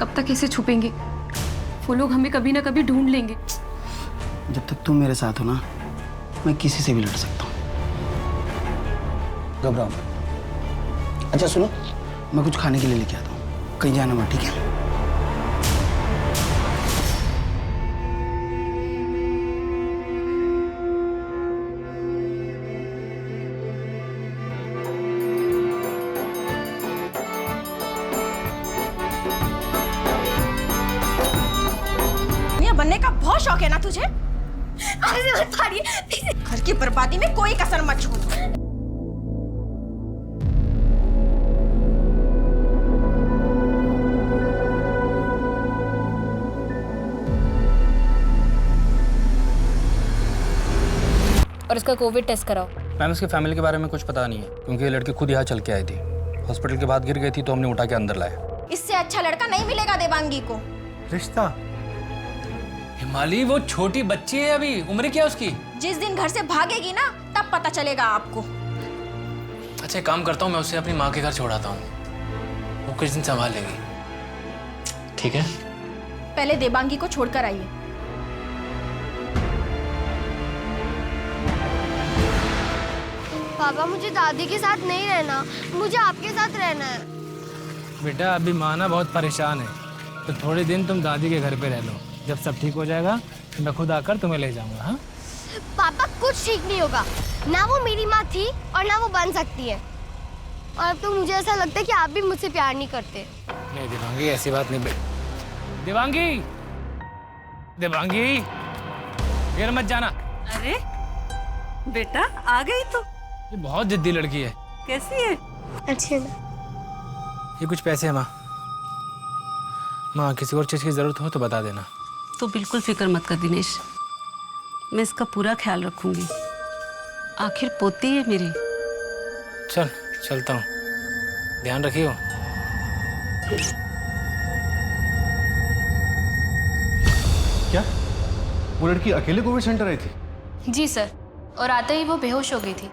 कब तक ऐसे छुपेंगे? वो लोग हमें कभी ना कभी ढूंढ लेंगे। जब तक तुम मेरे साथ हो ना, मैं किसी से भी लड़ सकता हूँ। घबराओ मत। अच्छा सुनो, मैं कुछ खाने के लिए लेके आता हूँ, कहीं जाना मत, ठीक है? बनने का बहुत शौक है ना तुझे? घर की बर्बादी में कोई कसर मत छोड़। और इसका कोविड टेस्ट कराओ। मैम इसके फैमिली के बारे में कुछ पता नहीं है, क्योंकि ये लड़की खुद यहाँ चल के आई थी। हॉस्पिटल के बाद गिर गई थी तो हमने उठा के अंदर लाया। इससे अच्छा लड़का नहीं मिलेगा देवांगी को। रिश्ता? हिमाली वो छोटी बच्ची है, अभी उम्र क्या उसकी? जिस दिन घर से भागेगी ना तब पता चलेगा आपको। अच्छा एक काम करता हूँ, मैं उसे अपनी माँ के घर छोड़ाता हूँ, वो कुछ दिन संभाल लेगी, ठीक है? पहले देवांगी को छोड़कर आइए। पापा मुझे दादी के साथ नहीं रहना, मुझे आपके साथ रहना है। बेटा अभी माँ ना बहुत परेशान है, तो थोड़े दिन तुम दादी के घर पे रह लो। जब सब ठीक हो जाएगा तो मैं खुद आकर तुम्हें ले जाऊंगा। हाँ पापा कुछ ठीक नहीं होगा, ना वो मेरी माँ थी और ना वो बन सकती है। और अब तो मुझे ऐसा लगता है कि आप भी मुझसे प्यार नहीं करते। नहीं देवांगी, ऐसी बात नहीं। देवांगी, देवांगी फिर मत जाना। अरे बेटा आ गई तो। ये बहुत जिद्दी लड़की है। कैसी है? अच्छे ये कुछ पैसे है माँ। माँ किसी और चीज़ की जरूरत हो तो बता देना। तो बिल्कुल फिक्र मत कर दिनेश, मैं इसका पूरा ख्याल रखूंगी। आखिर पोती है मेरी। चल चलता हूँ, ध्यान रखियो। क्या वो लड़की अकेले कोविड सेंटर आई थी? जी सर, और आते ही वो बेहोश हो गई थी।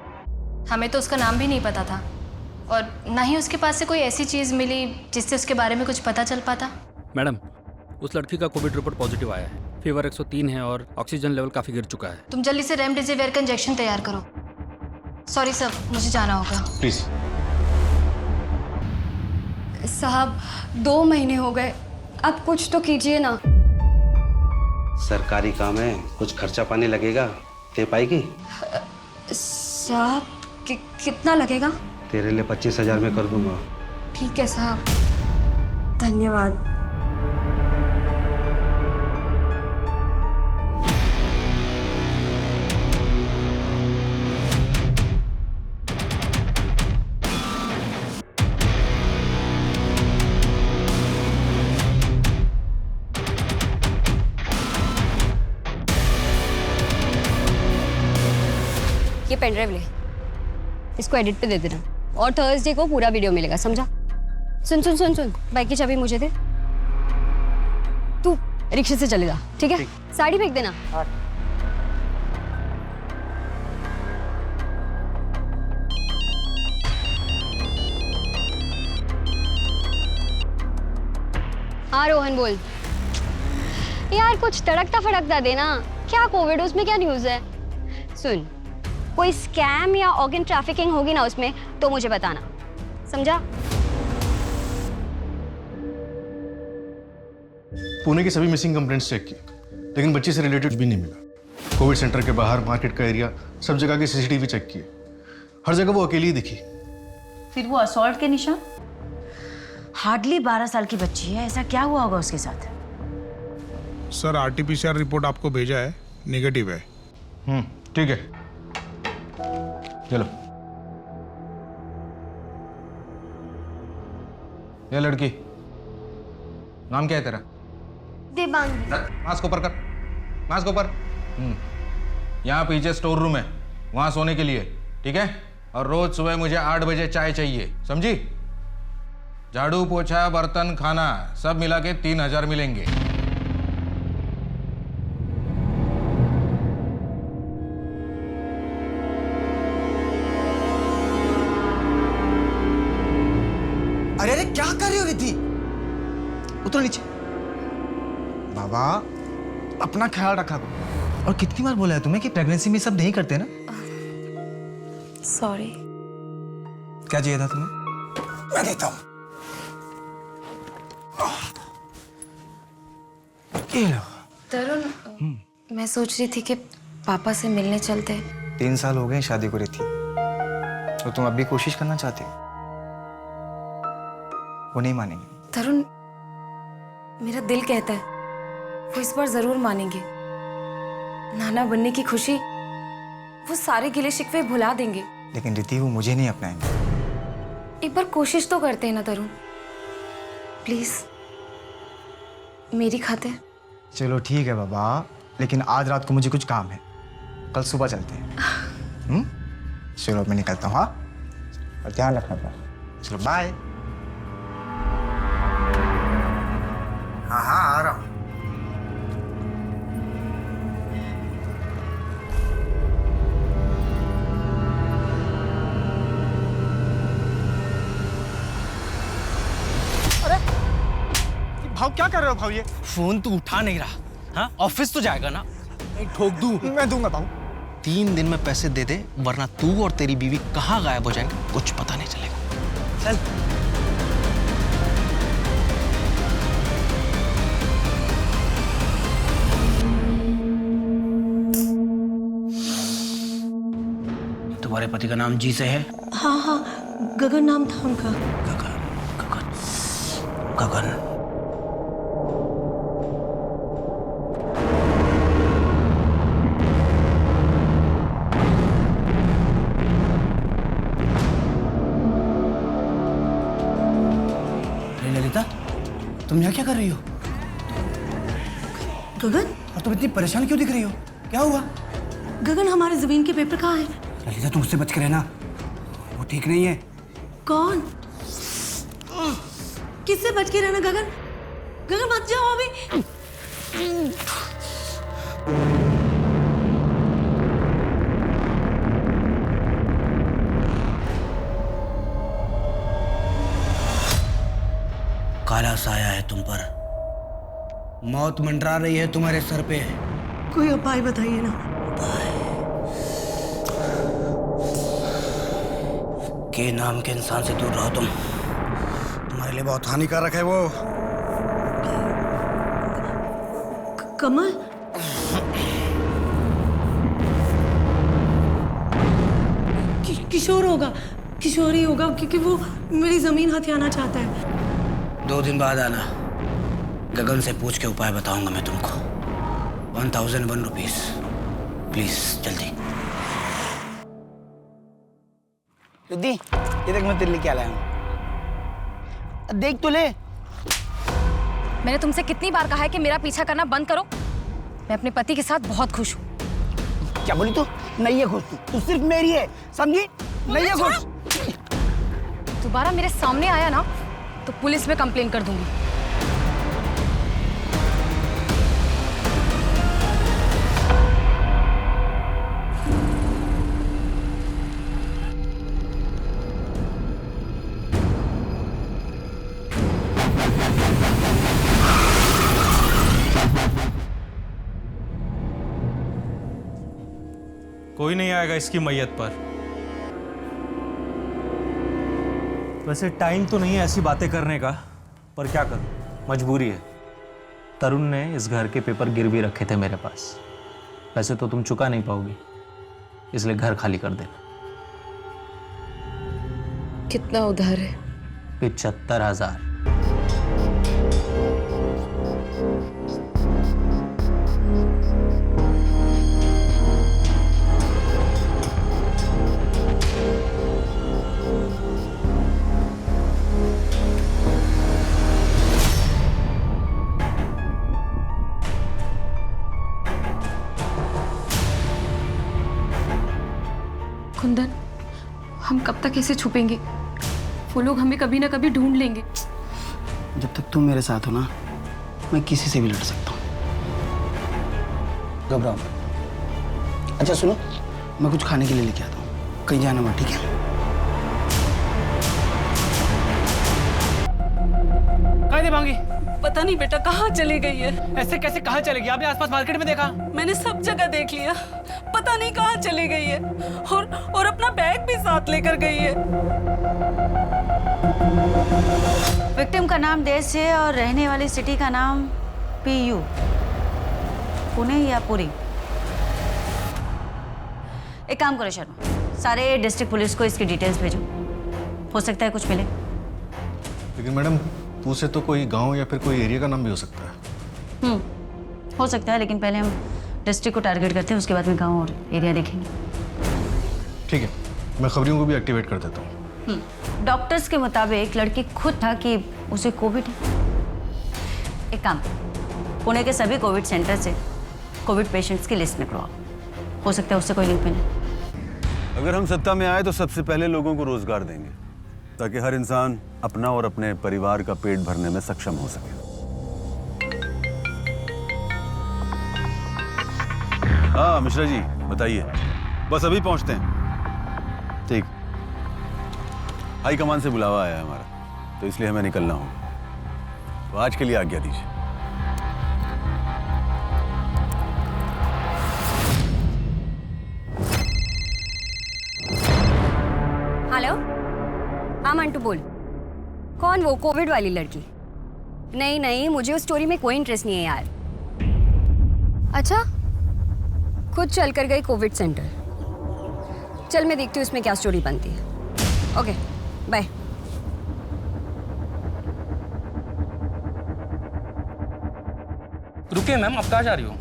हमें तो उसका नाम भी नहीं पता था, और ना ही उसके पास से कोई ऐसी चीज़ मिली जिससे उसके बारे में कुछ पता चल पाता। मैडम उस लड़की का कोविड रिपोर्ट पॉजिटिव आया है, फीवर 103 है और ऑक्सीजन लेवल काफ़ी गिर चुका है। तुम जल्दी से रेमडेसिविर का इंजेक्शन तैयार करो। सॉरी सर, मुझे जाना होगा। प्लीज। साहब 2 महीने हो गए, अब कुछ तो कीजिए ना। सरकारी काम है, कुछ खर्चा पानी लगेगा, दे पाएगी? साहब कितना लगेगा? तेरे लिए 25,000 में कर दूंगा। ठीक है साहब, धन्यवाद। ये पेन ड्राइव ले, इसको एडिट पे दे देना और थर्सडे को पूरा वीडियो मिलेगा, समझा? सुन सुन सुन सुन, बाइक की चाबी मुझे दे। तू रिक्शे से चले जा, ठीक है? साड़ी फेंक देना। हाँ रोहन बोल। यार कुछ तड़कता फड़कता देना। क्या कोविड, उसमें क्या न्यूज़ है? सुन, कोई स्कैम या ऑर्गन ट्रैफिकिंग होगी ना उसमें तो मुझे बताना, समझा? पुणे की सभी मिसिंग कंप्लेंट्स चेक की, लेकिन बच्ची से रिलेटेड भी नहीं मिला। कोविड सेंटर के बाहर, मार्केट का एरिया, सब जगह के सीसीटीवी चेक किए, हर जगह वो अकेली ही दिखी। फिर वो असॉल्ट के निशान? हार्डली 12 साल की बच्ची है, ऐसा क्या हुआ होगा उसके साथ? सर आरटीपीसीआर रिपोर्ट आपको भेजा है, नेगेटिव है। ठीक है, चलो। ये लड़की, नाम क्या है तेरा? देवांगी। मास्क ऊपर कर, मास्क ऊपर। यहाँ पीछे स्टोर रूम है, वहां सोने के लिए, ठीक है? और रोज सुबह मुझे 8 बजे चाय चाहिए, समझी? झाड़ू पोछा बर्तन खाना सब मिला के 3,000 मिलेंगे। अरे अरे क्या कर रही हो रिद्धि? उतरो नीचे। बाबा अपना ख्याल रखा करो। और कितनी बार बोला है तुम्हें कि प्रेगनेंसी में सब नहीं करते ना। सॉरी। क्या चाहिए था तुम्हें? मैं देता हूँ। ये लो। तरुण, मैं सोच रही थी कि पापा से मिलने चलते। 3 साल हो गए शादी को रहती, तो तुम अब भी कोशिश करना चाहते हो? वो नहीं मानेंगे। तरुण, मेरा दिल कहता है वो इस बार जरूर मानेंगे। नाना बनने की खुशी, वो सारे गिले शिकवे भुला देंगे। लेकिन रिद्धि वो मुझे नहीं अपनाएंगे। एक बार कोशिश तो करते हैं ना तरुण, प्लीज मेरी खातिर। चलो ठीक है बाबा, लेकिन आज रात को मुझे कुछ काम है, कल सुबह चलते हैं। चलो मैं निकलता हूँ। हाँ, और ध्यान रखना अपना। चलो बाय। हाँ हाँ आ रहा हूँ। भाव क्या कर रहे हो भाव? ये फोन तू उठा नहीं रहा। हाँ, ऑफिस तो जाएगा ना? ठोक दूं? मैं दूंगा भाव। 3 दिन में पैसे दे दे, वरना तू और तेरी बीवी कहाँ गायब हो जाएंगे कुछ पता नहीं चलेगा। चल। तुम्हारे पति का नाम जी से है? हाँ हाँ, गगन नाम था उनका। गगन, गगन, गगन। ललिता, तुम यहाँ क्या कर रही हो? गगन? और तुम इतनी परेशान क्यों दिख रही हो? क्या हुआ? गगन, हमारे जमीन के पेपर कहाँ हैं? ललिता, तुम उससे बच के रहना, वो ठीक नहीं है। कौन? किससे बच के रहना गगन? गगन मत जाओ अभी। काला साया है तुम पर, मौत मंडरा रही है तुम्हारे सर पे। कोई उपाय बताइए ना। के नाम के इंसान से दूर रहो तुम, तुम्हारे लिए बहुत हानिकारक है वो। कमल? किशोर होगा, किशोरी होगा, क्योंकि वो मेरी जमीन हथियाना चाहता है। 2 दिन बाद आना, गगन से पूछ के उपाय बताऊंगा मैं तुमको। 1001 रुपीस, प्लीज जल्दी। रिद्धि, ये देख मैं तेरे लिए क्या लाया हूँ, देख तो ले। मैंने तुमसे कितनी बार कहा है कि मेरा पीछा करना बंद करो। मैं अपने पति के साथ बहुत खुश हूँ। क्या बोली तू? नहीं है खुश तू सिर्फ मेरी है, समझी? नहीं है खुश। दोबारा मेरे सामने आया ना तो पुलिस में कंप्लेन कर दूंगी। कोई नहीं आएगा इसकी मैयत पर। वैसे टाइम तो नहीं है ऐसी बातें करने का, पर क्या करूं, मजबूरी है। तरुण ने इस घर के पेपर गिरवी रखे थे मेरे पास। वैसे तो तुम चुका नहीं पाओगी, इसलिए घर खाली कर देना। कितना उधार है? 75,000। कुंदन, हम कब तक ऐसे छुपेंगे? वो लोग हमें कभी ना कभी ढूंढ लेंगे। जब तक तुम मेरे साथ हो ना, मैं किसी से भी लड़ सकता हूँ। घबराओ मत। अच्छा सुनो, मैं कुछ खाने के लिए लेके आता हूँ, कहीं जाना मत, ठीक है? कह दे भांगी। पता नहीं बेटा कहाँ चली गई है। ऐसे कैसे कहाँ चलेगी? आपने आसपास मार्केट में देखा? मैंने सब जगह देख लिया, पता नहीं कहाँ चली गई है। और अपना बैग भी साथ लेकर गई है। विक्टिम का नाम देश है और रहने वाली सिटी का नाम PU, पुणे या पुरी। एक काम करो शर्मा, सारे डिस्ट्रिक्ट पुलिस को इसकी डिटेल्स भेजो, हो सकता है कुछ मिले। लेकिन मैडम पू से तो कोई गांव या फिर कोई एरिया का नाम भी हो सकता है। हो सकता है, लेकिन पहले हम डिस्ट्रिक्ट को टारगेट करते हैं, उसके बाद में गांव और एरिया देखेंगे। ठीक है, मैं खबरियों को भी एक्टिवेट कर देता हूँ। डॉक्टर्स के मुताबिक लड़की खुद था कि उसे कोविड है। एक काम, पुणे के सभी कोविड सेंटर से कोविड पेशेंट्स की लिस्ट निकलवाओ, हो सकता है उससे कोई लिंक मिले। अगर हम सत्ता में आए तो सबसे पहले लोगों को रोजगार देंगे, ताकि हर इंसान अपना और अपने परिवार का पेट भरने में सक्षम हो सके। हाँ मिश्रा जी बताइए। बस अभी पहुंचते हैं। ठीक, हाई कमान से बुलावा आया है हमारा, तो इसलिए हमें निकलना होगा। तो आज के लिए आज्ञा दीजिए। हेलो, हाँ मंटू बोल। कौन वो कोविड वाली लड़की? नहीं नहीं, मुझे उस स्टोरी में कोई इंटरेस्ट नहीं है यार। अच्छा, खुद चल कर गई कोविड सेंटर। चल मैं देखती हूँ इसमें क्या स्टोरी बनती है। Okay bye. रुकिए मैम, आप कहाँ जा रही हो?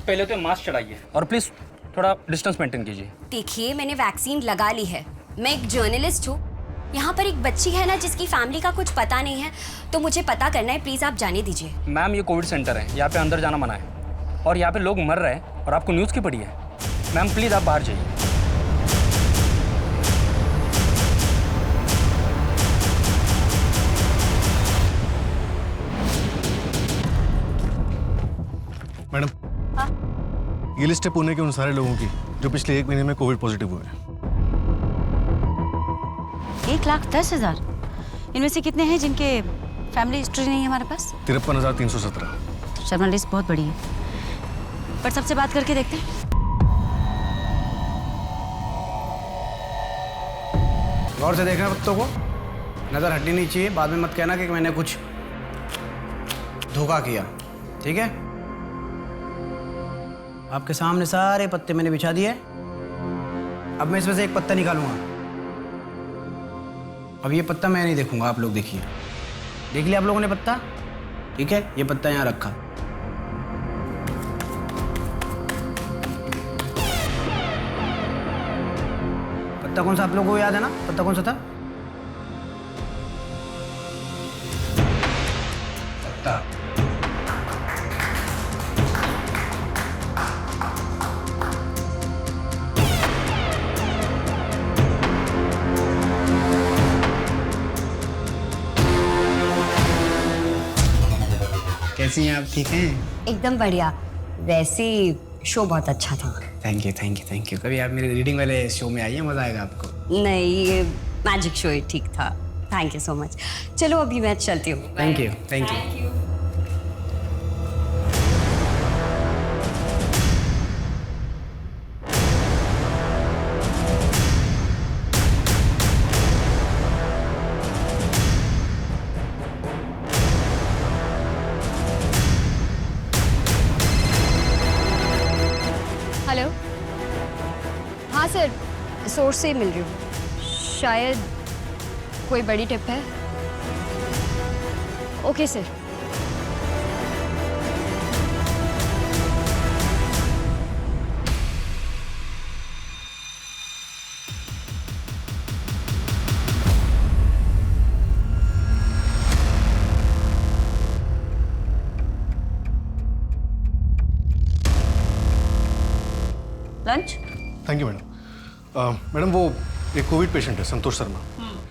पहले तो मास्क चढ़ाइए और प्लीज थोड़ा डिस्टेंस मेंटेन कीजिए। देखिए, मैंने वैक्सीन लगा ली है, मैं एक जर्नलिस्ट हूँ। यहाँ पर एक बच्ची है ना जिसकी फैमिली का कुछ पता नहीं है, तो मुझे पता करना है, प्लीज आप जाने दीजिए। मैम ये कोविड सेंटर है, यहाँ पे अंदर जाना मना है और यहाँ पे लोग मर रहे हैं और आपको न्यूज़ की पड़ी है। मैम प्लीज आप बाहर जाइए। मैडम, ये लिस्ट है पुणे के उन सारे लोगों की जो पिछले 1 महीने में कोविड पॉजिटिव हुए हैं। 1,10,000। इनमें से कितने हैं जिनके फैमिली हिस्ट्री नहीं है हमारे पास? 53,317। शर्मा लिस्ट बहुत बड़ी है, पर सबसे बात करके देखते हैं। गौर से देखना पत्तों को, नजर हटनी नहीं चाहिए। बाद में मत कहना कि मैंने कुछ धोखा किया, ठीक है? आपके सामने सारे पत्ते मैंने बिछा दिए। अब मैं इसमें से एक पत्ता निकालूंगा। अब ये पत्ता मैं नहीं देखूंगा, आप लोग देखिए। देख लिया आप लोगों ने पत्ता? ठीक है, ये पत्ता यहाँ रखा। पत्ता कौन सा आप लोगों को याद है ना? पत्ता कौन सा था? पत्ता कैसी हैं आप? ठीक हैं? एकदम बढ़िया। वैसे शो बहुत अच्छा था। Thank you thank you thank you. कभी आप मेरे रीडिंग वाले शो में आइए, मज़ा आएगा आपको। नहीं, ये मैजिक शो ही ठीक था। Thank you so much. चलो अभी मैं चलती हूँ। Thank you thank you. Hello, हाँ सर, सोर्स से मिल रही हूँ। शायद कोई बड़ी टिप है। Okay sir. Lunch? Thank you madam. Madam वो एक कोविड पेशेंट है, संतोष शर्मा।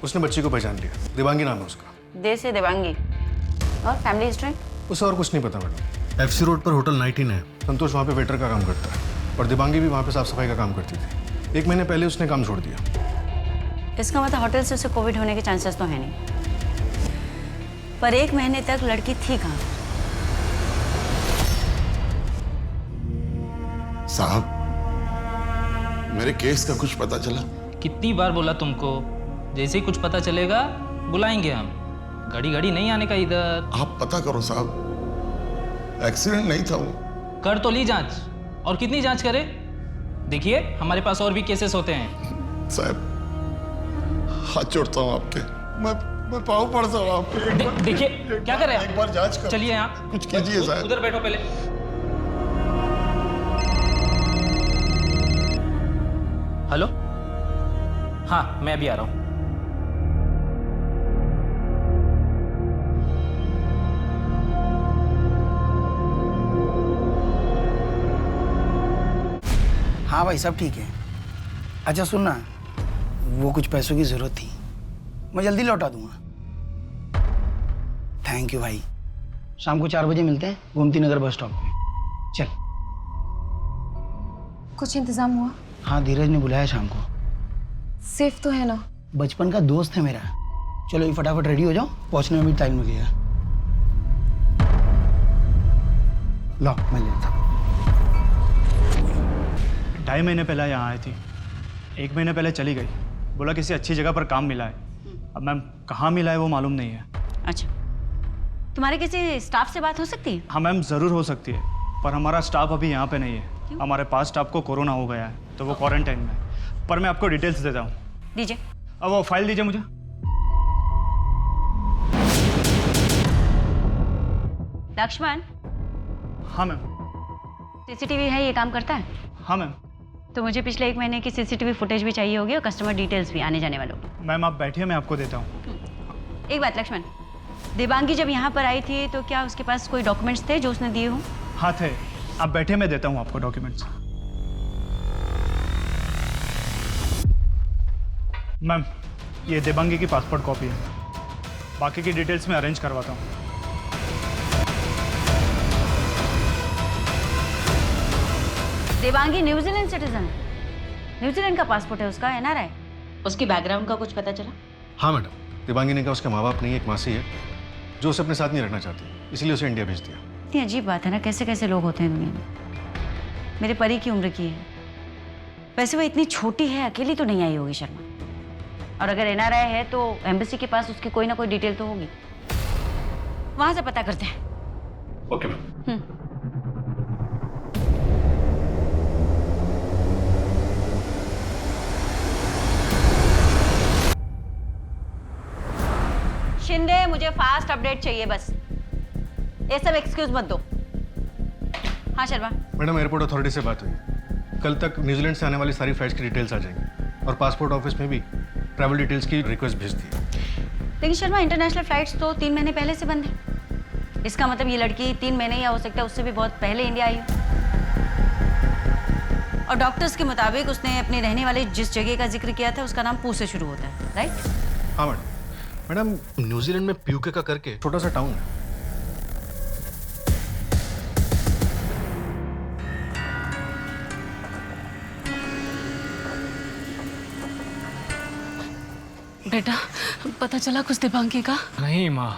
उसने बच्ची को पहचान लिया, देवांगी नाम है उसका। देश से देवांगी। और फैमिली हिस्ट्री? उसे और कुछ नहीं पता मैडम। FC रोड पर होटल 19 है। संतोष वहाँ पे वेटर का काम करता है और देवांगी भी वहाँ पे साफ सफाई का काम करती थी। 1 महीने पहले उसने काम छोड़ दिया। इसका मतलब होटल से उसे कोविड होने के चांसेस तो है नहीं। पर 1 महीने तक लड़की थी कहाँ? साहब, मेरे केस का कुछ पता चला? कितनी बार बोला तुमको, जैसे ही कुछ पता चलेगा बुलाएंगे हम। घड़ी घड़ी नहीं आने का इधर। आप पता करो साहब, एक्सीडेंट नहीं था वो। कर तो ली जांच, और कितनी जांच करे? देखिए हमारे पास और भी केसेस होते हैं। साहब हाथ जोड़ता हूँ आपके, मैं पाँव पड़ता हूँ आपके। देखिए क्या कर रहे हैं? एक बार जांच कर। चलिए यहाँ कुछ कीजिए साहब। उधर बैठो पहले। हेलो, हाँ मैं अभी आ रहा हूँ। हाँ भाई सब ठीक है। अच्छा सुन ना, वो कुछ पैसों की जरूरत थी, मैं जल्दी लौटा दूंगा। थैंक यू भाई। शाम को 4 बजे मिलते हैं गोमती नगर बस स्टॉप पे। चल। कुछ इंतजाम हुआ? हाँ धीरज ने बुलाया शाम को। सेफ तो है ना? बचपन का दोस्त है मेरा। चलो ये फटाफट रेडी हो जाओ, पहुंचने में भी टाइम लगेगा। लो मैं लेता हूँ। 2.5 महीने पहले यहाँ आई थी, 1 महीने पहले चली गई। बोला किसी अच्छी जगह पर काम मिला है। अब मैम कहाँ मिला है वो मालूम नहीं है। अच्छा, तुम्हारे किसी स्टाफ से बात हो सकती है? हाँ मैम ज़रूर हो सकती है, पर हमारा स्टाफ अभी यहाँ पे नहीं है। हमारे पास स्टाफ को कोरोना हो गया है तो वो क्वारंटाइन में है। पर मैं आपको डिटेल्स देता हूँ। दीजिए। अब वो फाइल दीजिए मुझे। लक्ष्मण। हाँ मैम। सीसीटीवी है, ये काम करता है? हाँ मैम। तो मुझे पिछले 1 महीने की सीसीटीवी फुटेज भी चाहिए होगी और कस्टमर डिटेल्स भी, आने जाने वालों। मैम आप बैठिए, मैं आपको देता हूँ। एक बात लक्ष्मण, देवांगी जब यहाँ पर आई थी तो क्या उसके पास कोई डॉक्यूमेंट्स थे जो उसने दिए हों? हाँ थे। आप बैठे, मैं देता हूँ आपको डॉक्यूमेंट्स। मैम ये देवांगी की पासपोर्ट कॉपी है, बाकी की डिटेल्स मैं अरेंज करवाता हूँ। देवांगी न्यूजीलैंड सिटीजन है, न्यूजीलैंड का पासपोर्ट है उसका, एनआरआई। उसकी बैकग्राउंड का कुछ पता चला? हाँ मैडम, देवांगी ने कहा उसके माँ बाप नहीं, एक मासी है जो उसे अपने साथ नहीं रखना चाहती, इसलिए उसे इंडिया भेज दिया। इतनी अजीब बात है ना, कैसे कैसे लोग होते हैं दुनिया में। मेरे परी की उम्र की है, वैसे वो इतनी छोटी है, अकेली तो नहीं आई होगी शर्मा। और अगर एनआरआई है तो एम्बेसी के पास उसकी कोई ना कोई डिटेल तो होगी, वहां से पता करते हैं। Okay ma'am. शिंदे, मुझे फास्ट अपडेट चाहिए बस, ये सब एक्सक्यूज मत दो। हाँ शर्मा। मैडम एयरपोर्ट अथॉरिटी से बात हुई, कल तक न्यूजीलैंड से आने वाली सारी फ्लाइट्स की डिटेल्स आ जाएंगी और पासपोर्ट ऑफिस में भी ट्रैवल डिटेल्स की रिक्वेस्ट भेज दी। लेकिन शर्मा इंटरनेशनल फ्लाइट्स तो 3 महीने पहले से बंद है। इसका मतलब ये लड़की 3 महीने या हो सकता है उससे भी बहुत पहले इंडिया आई हो। और डॉक्टर्स के मुताबिक उसने अपने रहने वाले जिस जगह का जिक्र किया था उसका नाम पू से शुरू होता है, राइट? हाँ मैडम। मैडम न्यूजीलैंड में प्यूके का करके छोटा सा टाउन है। बेटा पता चला कुछ देवांगी का? नहीं माँ,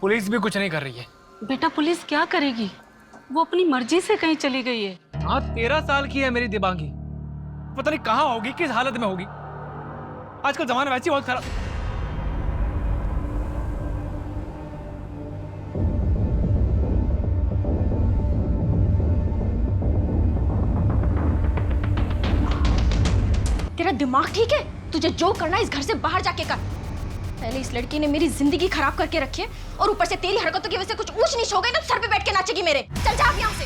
पुलिस भी कुछ नहीं कर रही है। बेटा पुलिस क्या करेगी, वो अपनी मर्जी से कहीं चली गई है। हाँ 13 साल की है मेरी देवांगी, पता नहीं कहाँ होगी, किस हालत में होगी। आजकल जमाना वैसे ही बहुत खराब। तेरा दिमाग ठीक है? तुझे जो करना है इस घर से बाहर जाके कर। पहले इस लड़की ने मेरी जिंदगी खराब करके रखी है और ऊपर से तेरी हरकतों की वजह से कुछ ऊंच नीच हो गई ना, सर पे बैठ के नाचेगी मेरे। चल जा अब यहाँ से।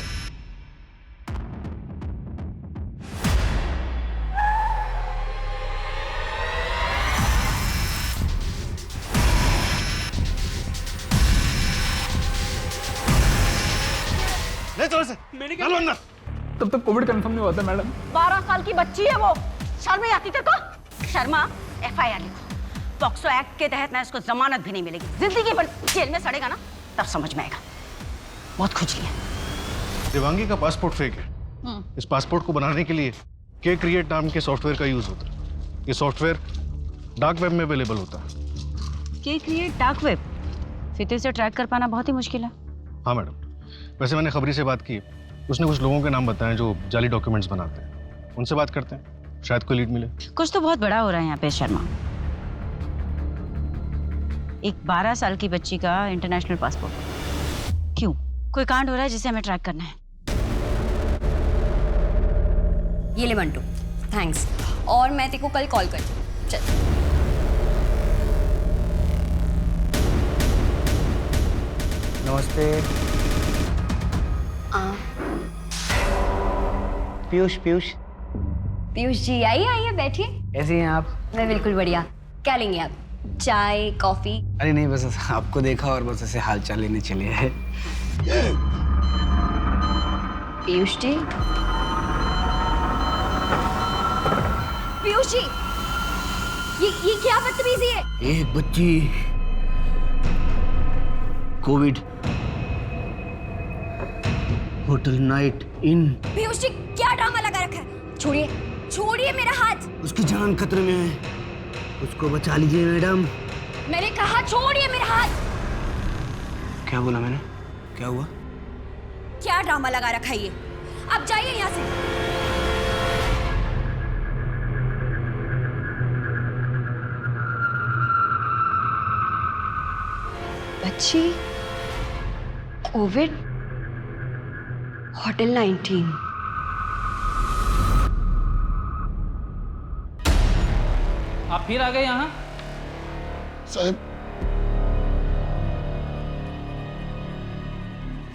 ले चलो से, चलो अंदर। तब तक कोविड कंफर्म नहीं होता मैडम। 12 साल की बच्ची है वो, शर्म नहीं आती तेरे को? शर्मा, FIR लिखो। पॉक्सो एक्ट के तहत ना इसको जमानत भी नहीं मिलेगी, जिंदगी भर जेल में सड़ेगा ना, तब समझ में आएगा। बहुत खुजली है। देवांगी का पासपोर्ट फेक है। इस पासपोर्ट को बनाने के लिए के क्रिएट नाम के सॉफ्टवेयर का यूज होता है। ये सॉफ्टवेयर डार्क वेब में अवेलेबल होता है। के क्रिएट डार्क वेब? फिर तो इसे ट्रैक कर पाना बहुत ही मुश्किल है। हाँ मैडम, वैसे मैंने खबरी से बात की, उसने कुछ लोगों के नाम बताए जो जाली डॉक्यूमेंट्स बनाते हैं, उनसे बात करते हैं, शायद कोई लीड मिले। कुछ तो बहुत बड़ा हो रहा है यहाँ पे शर्मा। एक 12 साल की बच्ची का इंटरनेशनल पासपोर्ट, क्यों? कोई कांड हो रहा है जिसे हमें ट्रैक करना है। ये ले मंटू, थैंक्स। और मैं तेको कल कॉल करती हूँ। चल। नमस्ते। पीयूष पीयूष पीयूष जी आइए आइए बैठिए। कैसी हैं आप? मैं बिल्कुल बढ़िया। क्या लेंगे आप? चाय, कॉफी? अरे नहीं, बस आपको देखा और बस ऐसे हाल चाल लेने चले हैं। पीयूष जी, पीयूष जी, ये क्या बदतमीजी है? एक बच्ची covid hotel night inn. Piyush ji क्या ड्रामा लगा रखा है? छोड़िए छोड़िए मेरा हाथ। उसकी जान खतरे में है, उसको बचा लीजिए मैडम। मैंने कहा छोड़िए मेरा हाथ। क्या बोला मैंने? क्या हुआ? क्या ड्रामा लगा रखा है ये? आप जाइए यहाँ से। बच्ची कोविड होटल 19। आप फिर आ गए यहाँ? साहब,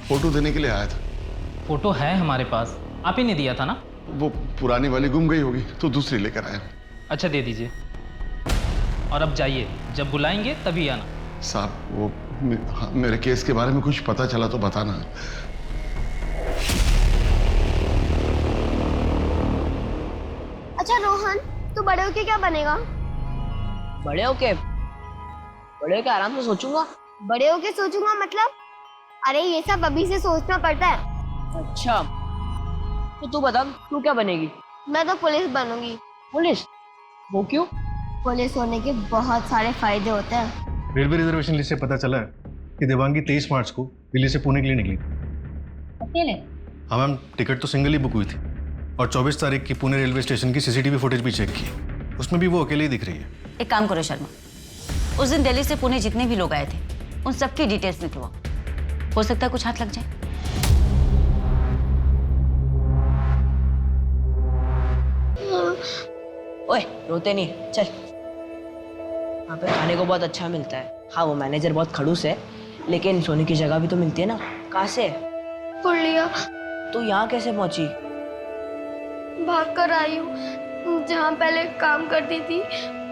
फोटो देने के लिए आया था। फोटो है हमारे पास, आप ही ने दिया था ना? वो पुरानी वाली गुम गई होगी तो दूसरी लेकर आया। अच्छा दे दीजिए। और अब जाइए, जब बुलाएंगे तभी आना। साहब वो मेरे केस के बारे में कुछ पता चला तो बताना। अच्छा रोहन, तू बड़े होके क्या बनेगा? बड़े होके आराम से सोचूंगा। बड़े होके सोचूंगा मतलब? अरे ये सब अभी से सोचना पड़ता है। अच्छा तो तू बता, तू क्या बनेगी? मैं तो पुलिस बनूंगी। पुलिस? वो क्यों? पुलिस होने के बहुत सारे फायदे होते हैं। रेलवे रिजर्वेशन लिस्ट से पता चला है कि देवांगी 23 मार्च को दिल्ली से पुणे के लिए निकली थी। अकेले? हाँ मैम, टिकट तो सिंगल ही बुक हुई थी और 24 तारीख की पुणे रेलवे स्टेशन की सीसीटीवी फुटेज भी चेक की, उसमें भी वो अकेले ही दिख रही है। एक काम करो शर्मा, उस दिन दिल्ली से पुणे जितने भी लोग आए थे उन सबकी डिटेल्स निकलवाओ, हो सकता है कुछ हाथ लग जाए। ओए रोते नहीं, चल। यहाँ पे खाने को बहुत अच्छा मिलता है। हाँ वो मैनेजर बहुत खड़ूस है, लेकिन सोने की जगह भी तो मिलती है ना। कहाँ से? पुलिया। तू यहाँ कैसे पहुंची? भाग कर आई हूँ। जहाँ पहले काम करती थी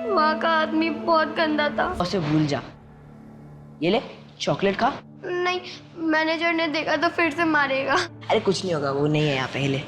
वहाँ का आदमी बहुत गंदा था। उसे भूल जा। ये ले चॉकलेट खा। नहीं, मैनेजर ने देखा तो फिर से मारेगा। अरे कुछ नहीं होगा, वो नहीं है यहाँ पे। ले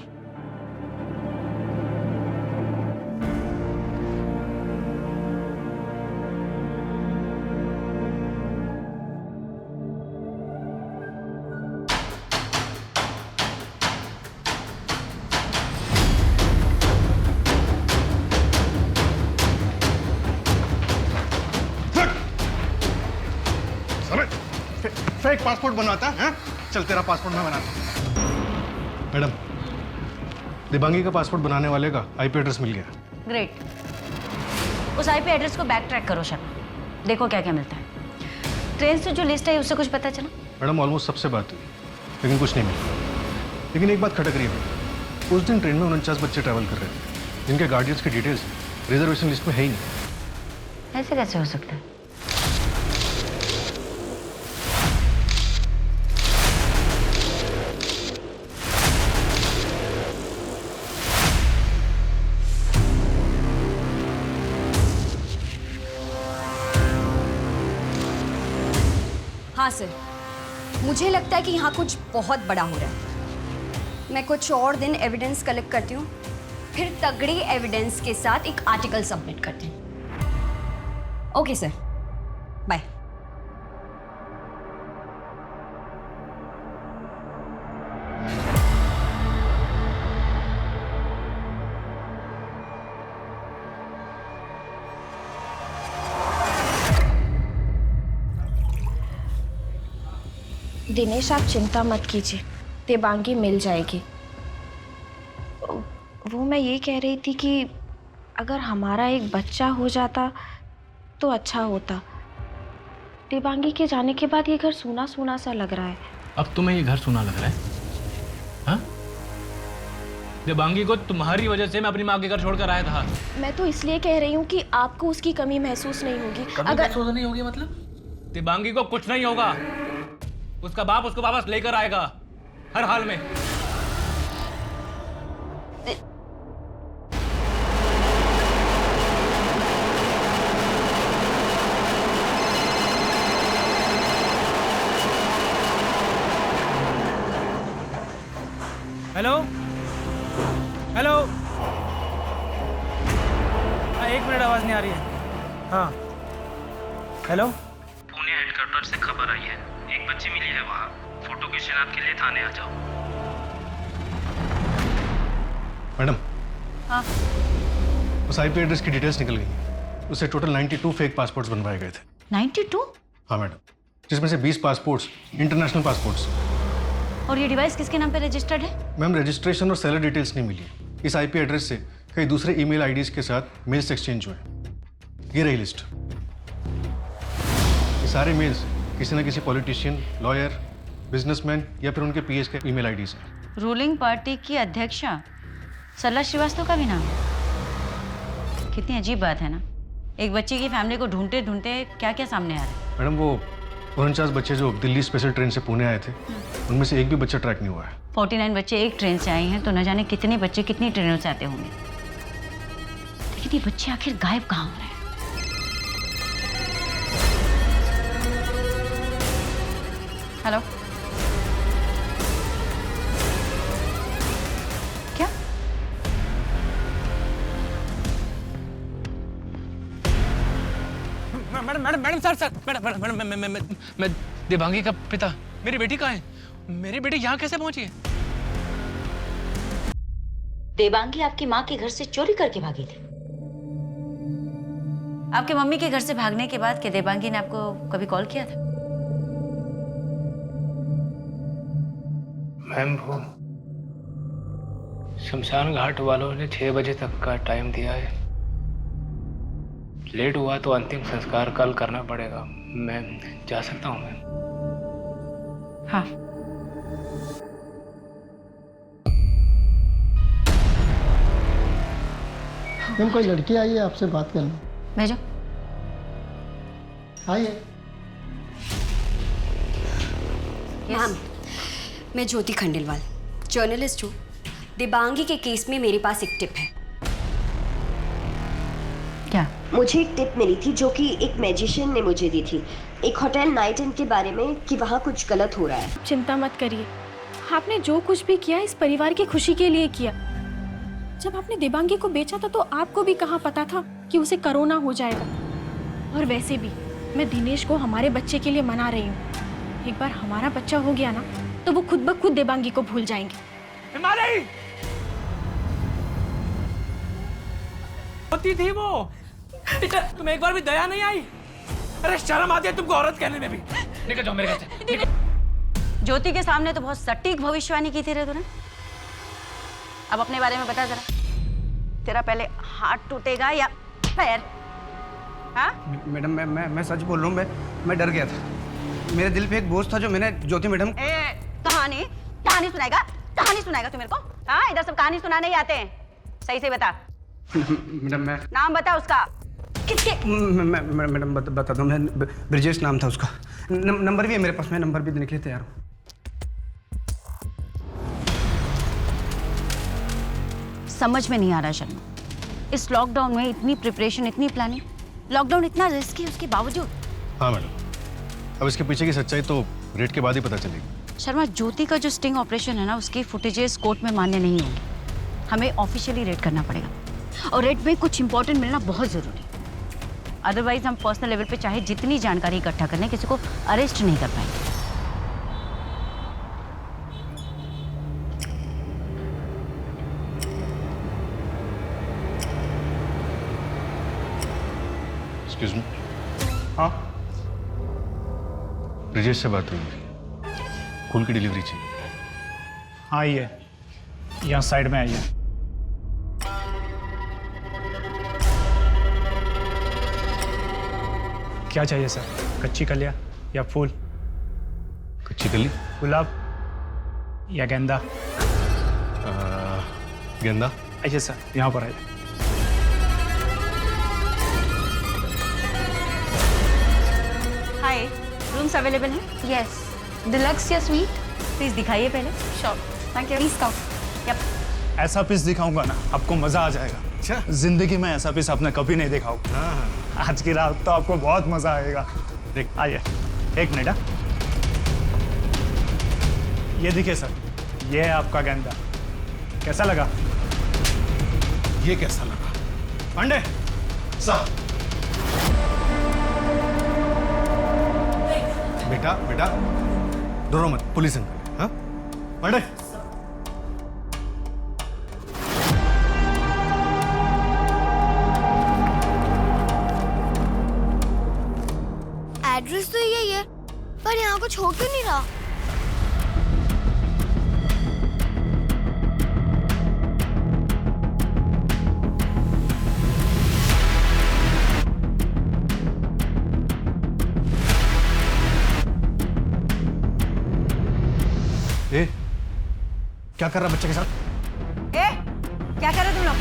फेक पासपोर्ट बनवाता है? चल तेरा पासपोर्ट मैं बनाता हूँ। मैडम, देवांगी का पासपोर्ट बनाने वाले का आईपी एड्रेस मिल गया। ग्रेट, उस आईपी एड्रेस को बैक ट्रैक करो शर्मा, देखो क्या क्या मिलता है। ट्रेन से जो लिस्ट है उससे कुछ पता चला? मैडम ऑलमोस्ट सबसे बात हुई लेकिन कुछ नहीं मिला। लेकिन एक बात खटक रही है, उस दिन ट्रेन में 49 बच्चे ट्रैवल कर रहे थे जिनके गार्डियंस की डिटेल्स रिजर्वेशन लिस्ट में है ही नहीं। ऐसे कैसे हो सकता है? हाँ सर, मुझे लगता है कि यहाँ कुछ बहुत बड़ा हो रहा है। मैं कुछ और दिन एविडेंस कलेक्ट करती हूँ, फिर तगड़ी एविडेंस के साथ एक आर्टिकल सबमिट करते हैं। Okay sir, bye. दिनेश आप चिंता मत कीजिए, देवांगी मिल जाएगी। वो मैं ये कह रही थी कि अगर हमारा एक बच्चा हो जाता तो अच्छा होता। देवांगी के जाने के बाद ये घर सूना सूना सा लग रहा है। अब तुम्हें ये घर सूना लग रहा है? हाँ? देवांगी को तुम्हारी वजह से मैं अपनी माँ के घर छोड़कर आया था। मैं तो इसलिए कह रही हूँ कि आपको उसकी कमी महसूस नहीं होगी। अगर महसूस नहीं होगी मतलब? देवांगी को कुछ नहीं होगा, उसका बाप उसको वापस लेकर आएगा हर हाल में। हेलो हेलो, एक मिनट, आवाज नहीं आ रही है। हाँ हेलो, पुणे हेडक्वार्टर से खबर आई है, एक बच्ची मिली है वहाँ। फोटो की शिनाख्त के लिए थाने आ जाओ। मैडम, हाँ उस आईपी एड्रेस की डिटेल्स निकल गई। उससे टोटल 92 फेक पासपोर्ट्स बनवाए गए थे। 92? हाँ मैडम, जिसमें से 20 पासपोर्ट्स इंटरनेशनल पासपोर्ट्स। और ये डिवाइस किसके नाम पे रजिस्टर्ड है? मैम, रजिस्ट्रेशन और सेलर डिटेल्स नहीं मिली। इस आईपी एड्रेस से कई दूसरे ईमेल आईडीज के साथ मेल्स एक्सचेंज हुए। ये रही लिस्ट। ये सारे मेल्स किसी न किसी पॉलिटिशियन, लॉयर, बिजनेसमैन या फिर उनके पीएस के ईमेल आईडीज हैं। रूलिंग पार्टी की अध्यक्षा सरला श्रीवास्तव का भी नाम है। कितनी अजीब बात है ना, एक बच्ची की फैमिली को ढूंढते ढूंढते क्या क्या सामने आ रहा है। मैडम, वो 49 बच्चे जो दिल्ली स्पेशल ट्रेन से पुणे आए थे, उनमें से एक भी बच्चा ट्रैक नहीं हुआ है। 49 बच्चे एक ट्रेन से आए हैं तो न जाने कितने बच्चे कितनी ट्रेनों से आते होंगे। लेकिन ये बच्चे आखिर गायब कहाँ हो रहे हैं? हेलो, क्या? Madam madam madam sir madam madam मैं देवांगी का पिता। मेरी बेटी कहाँ है? मेरी बेटी यहाँ कैसे पहुंची है? देवांगी आपकी माँ के घर से चोरी करके भागी थी। आपके मम्मी के घर से भागने के बाद क्या देवांगी ने आपको कभी कॉल किया था? मैम, वो शमशान घाट वालों ने 6 बजे तक का टाइम दिया है। लेट हुआ तो अंतिम संस्कार कल करना पड़ेगा। मैं जा सकता हूँ मैम? हाँ। मैम, कोई लड़की आई है आपसे बात करना। भेजो। आइए। मैम, मैं ज्योति खंडेलवाल, जर्नलिस्ट हूँ। देवांगी के केस में मेरे पास एक टिप है। क्या? मुझे एक टिप मिली थी जो कि एक मैजिशियन ने मुझे दी थी, एक होटल नाइट इन के बारे में, कि वहाँ कुछ गलत हो रहा है। चिंता मत करिए, आपने जो कुछ भी किया इस परिवार की खुशी के लिए किया। जब आपने देवांगी को बेचा था तो आपको भी कहाँ पता था कि उसे कोरोना हो जाएगा। और वैसे भी मैं दिनेश को हमारे बच्चे के लिए मना रही हूँ। एक बार हमारा बच्चा हो गया ना तो वो खुद ब खुद देवांगी को भूल जाएंगे। होती थी वो। तुम्हें एक बार भी दया नहीं आई? अरे शर्म आती है तुमको औरत कहने में भी। निकल जाओ मेरे घर से, निकल। ज्योति के सामने तो बहुत सटीक भविष्यवाणी की थी रे तूने। अब अपने बारे में बता जरा, तेरा पहले हाथ टूटेगा या पैर? हाँ? मैडम, मैं सच बोल रहा हूँ। मैं डर गया था। मेरे दिल पे एक बोझ था जो मैंने ज्योति मैडम। कहानी सुनाएगा तू मेरे को? हाँ, इधर सब कहानी सुनाने ही आते हैं। सही से बता। मैडम, मैं नाम बता उसका। किसके? मैडम बता दो। मैं ब्रिजेश नाम था उसका। नंबर भी है मेरे पास, मैं नंबर भी देने के लिए तैयार हूँ। समझ में नहीं आ रहा शर्मा, इस लॉकडाउन में इतनी प्रिपरेशन, इतनी प्लानिंग, लॉकडाउन इतना रिस्की है उसके बावजूद। हाँ मैडम, अब इसके पीछे की सच्चाई तो रेड के बाद ही पता चलेगी। शर्मा, ज्योति का जो स्टिंग ऑपरेशन है ना, उसकी फुटेजेस कोर्ट में मान्य नहीं होंगी। हमें ऑफिशियली रेड करना पड़ेगा और रेड में कुछ इंपॉर्टेंट मिलना बहुत जरूरी है। अदरवाइज हम पर्सनल लेवल पे चाहे जितनी जानकारी इकट्ठा कर लें, किसी को अरेस्ट नहीं कर पाएंगे। Excuse me. हाँ, ब्रिजेश से बात हुई। खून की डिलीवरी चाहिए। हाँ आइए, यहाँ साइड में आइए। क्या चाहिए सर, कच्ची कलियाँ या फूल? कच्ची कली, गुलाब या गेंदा? गेंदा। आइए सर, यहाँ पर आइए। हाय, रूम्स अवेलेबल हैं? यस। डिलक्स या स्वीट? प्लीज दिखाइए पहले। Sure, thank you. Please come. Yup. ऐसा पीस दिखाऊंगा ना, आपको मजा आ जाएगा। अच्छा, जिंदगी में ऐसा पीस आपने कभी नहीं देखा होगा। आज की रात तो आपको बहुत मजा आएगा। देख, आइए, एक मिनट। ये देखिए सर, ये है आपका गेंदा। कैसा लगा? ये कैसा लगा? पांडे सर। बेटा बेटा डरो मत, पुलिस अंकल। हाँ पांडे। एड्रेस तो यही है, पर यहाँ कुछ हो क्यों नहीं रहा? ए, क्या कर रहा बच्चे के साथ? ए, क्या कर रहे हो तुम लोग?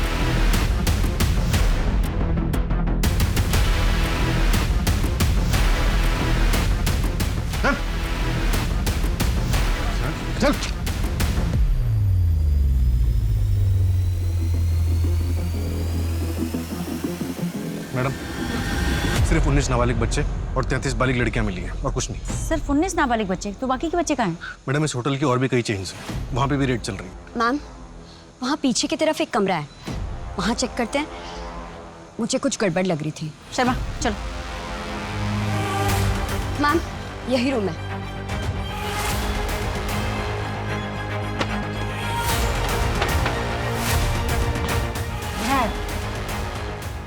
चल। मैडम, सिर्फ 19 नाबालिग बच्चे और 33 बालिग लड़कियां मिली हैं और कुछ नहीं। सिर्फ 19 नाबालिग बच्चे, तो बाकी के बच्चे कहाँ हैं? मैडम, इस होटल की और भी कई चेन्स हैं, वहाँ पे भी रेड चल रही है। मैम, वहाँ पीछे की तरफ एक कमरा है, वहाँ चेक करते हैं। मुझे कुछ गड़बड़ लग रही थी। शर्मा चलो। मैम, यही रूम है।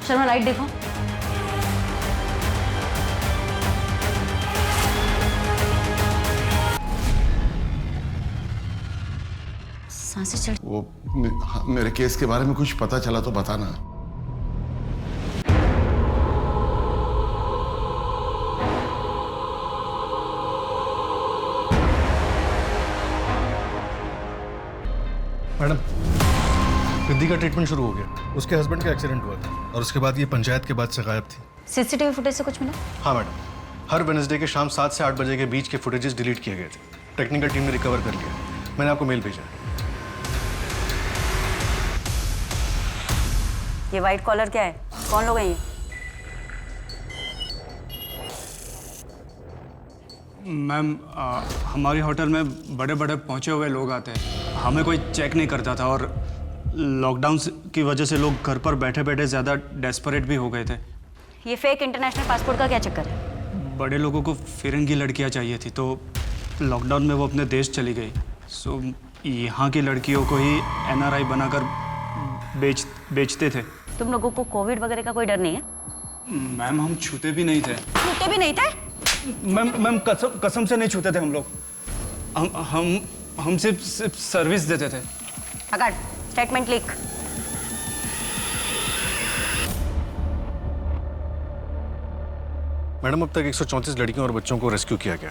शर्मा लाइट देखो। सांसें चढ़। वो मेरे केस के बारे में कुछ पता चला तो बताना। मैडम, रिद्धि का ट्रीटमेंट शुरू हो गया। उसके हस्बैंड का एक्सीडेंट हुआ था और उसके बाद ये पंचायत के बाद से गायब थी। सीसीटीवी फुटेज से कुछ मिला? हाँ मैडम, हर वेडनेसडे के शाम 7 से 8 बजे के बीच के फुटेजेस डिलीट किए गए थे। टेक्निकल टीम ने रिकवर कर लिया। मैंने आपको मेल भेजा। ये वाइट कॉलर क्या है? कौन लोग हैं ये? मैम, हमारी होटल में बड़े बड़े पहुंचे हुए लोग आते हैं। हमें कोई चेक नहीं करता था और लॉकडाउन की वजह से लोग घर पर बैठे बैठे ज़्यादा डेस्परेट भी हो गए थे। ये फेक इंटरनेशनल पासपोर्ट का क्या चक्कर है? बड़े लोगों को फिरंगी लड़कियां चाहिए थी, तो लॉकडाउन में वो अपने देश चली गई। सो यहाँ की लड़कियों को ही NRI बनाकर बेचते थे। तुम लोगों को कोविड वगैरह का कोई डर नहीं है? मैम, हम छूते भी नहीं थे। छूते भी नहीं थे? मैम कसम से नहीं छूते थे हम लोग। हम सिर्फ सर्विस देते थे। अगर स्टेटमेंट लिख। मैडम, अब तक 134 लड़कियों और बच्चों को रेस्क्यू किया गया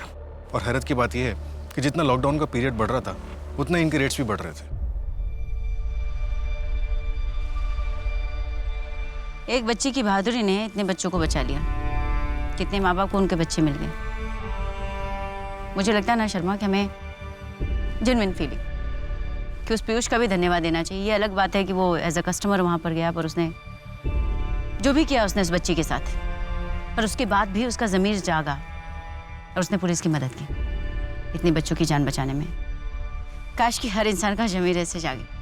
और हैरत की बात यह है कि जितना लॉकडाउन का पीरियड बढ़ रहा था उतना इनके रेट्स भी बढ़ रहे थे। एक बच्ची की बहादुरी ने इतने बच्चों को बचा लिया। कितने माँ बाप को उनके बच्चे मिल गए। मुझे लगता है ना शर्मा कि हमें जेन्युइन फीलिंग कि उस पीयूष का भी धन्यवाद देना चाहिए। ये अलग बात है कि वो एज अ कस्टमर वहाँ पर गया, पर उसने जो भी किया उसने उस बच्ची के साथ, पर उसके बाद भी उसका ज़मीर जागा और उसने पुलिस की मदद की इतने बच्चों की जान बचाने में। काश कि हर इंसान का ज़मीर ऐसे जागे।